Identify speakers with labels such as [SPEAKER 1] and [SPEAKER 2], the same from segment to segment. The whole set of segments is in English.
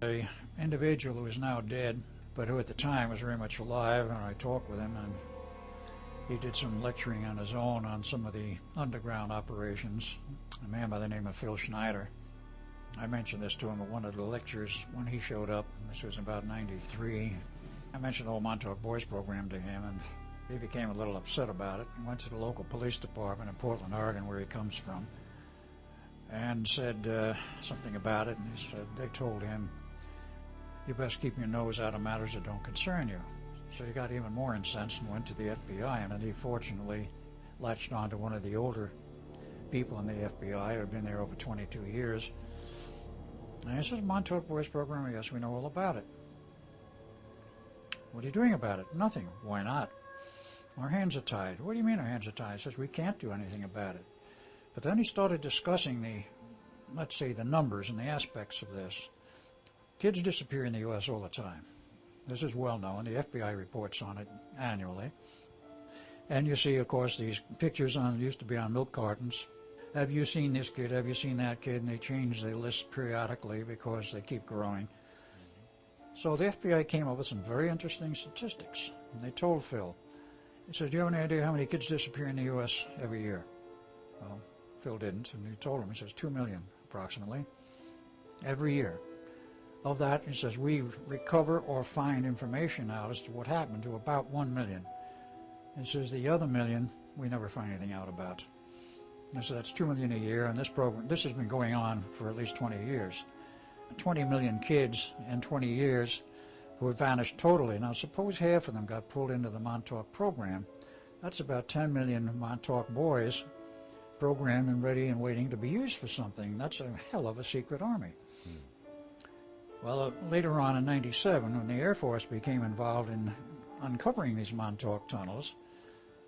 [SPEAKER 1] An individual who is now dead, but who at the time was very much alive, and I talked with him, and he did some lecturing on his own on some of the underground operations, a man by the name of Phil Schneider. I mentioned this to him at one of the lectures when he showed up. This was about '93. I mentioned the whole Montauk Boys program to him, and he became a little upset about it. He went to the local police department in Portland, Oregon, where he comes from, and said something about it. And he said they told him, "You best keep your nose out of matters that don't concern you." So he got even more incensed and went to the FBI, and he fortunately latched on to one of the older people in the FBI who had been there over 22 years. And he says, "Montauk Boys program, yes, we know all about it." "What are you doing about it?" "Nothing." "Why not?" "Our hands are tied." "What do you mean our hands are tied?" He says, "We can't do anything about it." But then he started discussing let's say, the numbers and the aspects of this. Kids disappear in the U.S. all the time. This is well known. The FBI reports on it annually. And you see, of course, these pictures used to be on milk cartons. Have you seen this kid? Have you seen that kid? And they change the list periodically because they keep growing. So the FBI came up with some very interesting statistics. And they told Phil, he said, "Do you have any idea how many kids disappear in the U.S. every year?" Well, Phil didn't, and he told him, he says, 2 million approximately every year. Of that, he says, we recover or find information out as to what happened to about 1 million. He says the other million we never find anything out about. And so that's 2 million a year, and this has been going on for at least 20 years. 20 million kids in 20 years who have vanished totally. Now suppose half of them got pulled into the Montauk program. That's about 10 million Montauk boys programmed and ready and waiting to be used for something. That's a hell of a secret army. Well, later on in '97, when the Air Force became involved in uncovering these Montauk tunnels,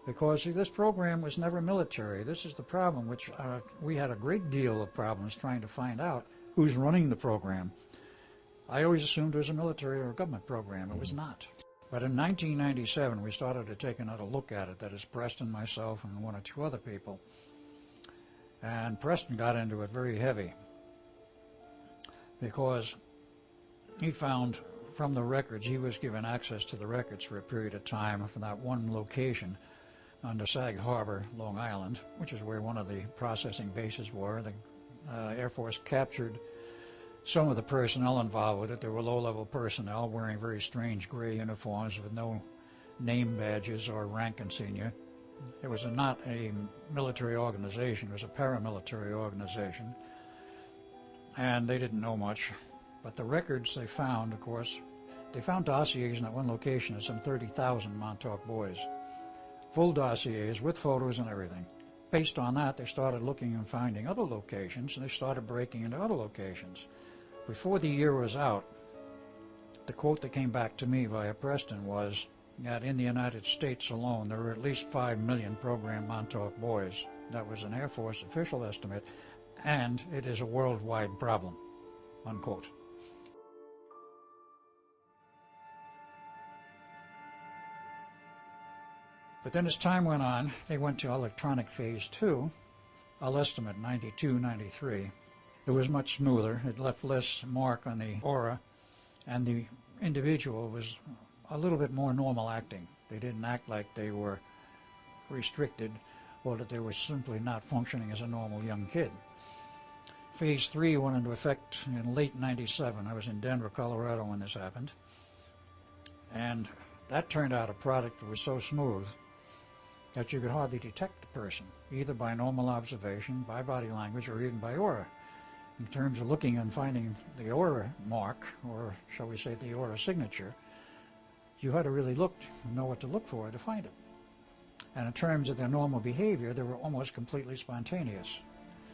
[SPEAKER 1] because this program was never military. This is the problem, which we had a great deal of problems trying to find out who's running the program. I always assumed it was a military or a government program. It was not. But in 1997, we started to take another look at it. That is, Preston, myself, and one or two other people. And Preston got into it very heavy because he found from the records, he was given access to the records for a period of time from that one location under Sag Harbor, Long Island, which is where one of the processing bases were. The Air Force captured some of the personnel involved with it. There were low-level personnel wearing very strange gray uniforms with no name badges or rank insignia. It was not a military organization. It was a paramilitary organization. And they didn't know much. But the records they found, of course, they found dossiers in that one location of some 30,000 Montauk boys. Full dossiers with photos and everything. Based on that, they started looking and finding other locations, and they started breaking into other locations. Before the year was out, the quote that came back to me via Preston was that in the United States alone, there were at least 5 million programmed Montauk boys. That was an Air Force official estimate, and it is a worldwide problem, unquote. But then as time went on, they went to electronic phase 2, I'll estimate 92, 93. It was much smoother. It left less mark on the aura, and the individual was a little bit more normal acting. They didn't act like they were restricted or that they were simply not functioning as a normal young kid. Phase 3 went into effect in late '97. I was in Denver, Colorado when this happened. And that turned out a product that was so smooth that you could hardly detect the person, either by normal observation, by body language, or even by aura. In terms of looking and finding the aura mark, or shall we say the aura signature, you had to really look and know what to look for to find it. And in terms of their normal behavior, they were almost completely spontaneous.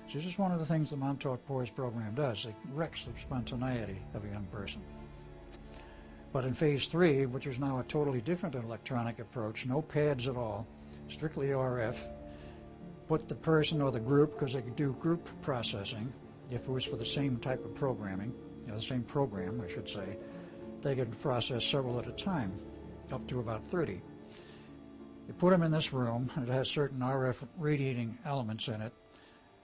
[SPEAKER 1] So this is one of the things the Montauk Boys program does. It wrecks the spontaneity of a young person. But in phase 3, which is now a totally different electronic approach, no pads at all, strictly RF, put the person or the group, because they could do group processing, if it was for the same type of programming, the same program, I should say, they could process several at a time, up to about 30. You put them in this room, it has certain RF radiating elements in it,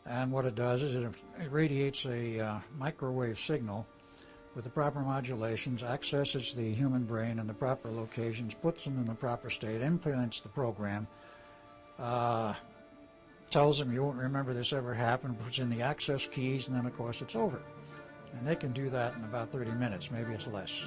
[SPEAKER 1] and what it does is it radiates a microwave signal with the proper modulations, accesses the human brain in the proper locations, puts them in the proper state, implements the program, tells them you won't remember this ever happened, puts in the access keys, and then of course it's over. And they can do that in about 30 minutes, maybe it's less.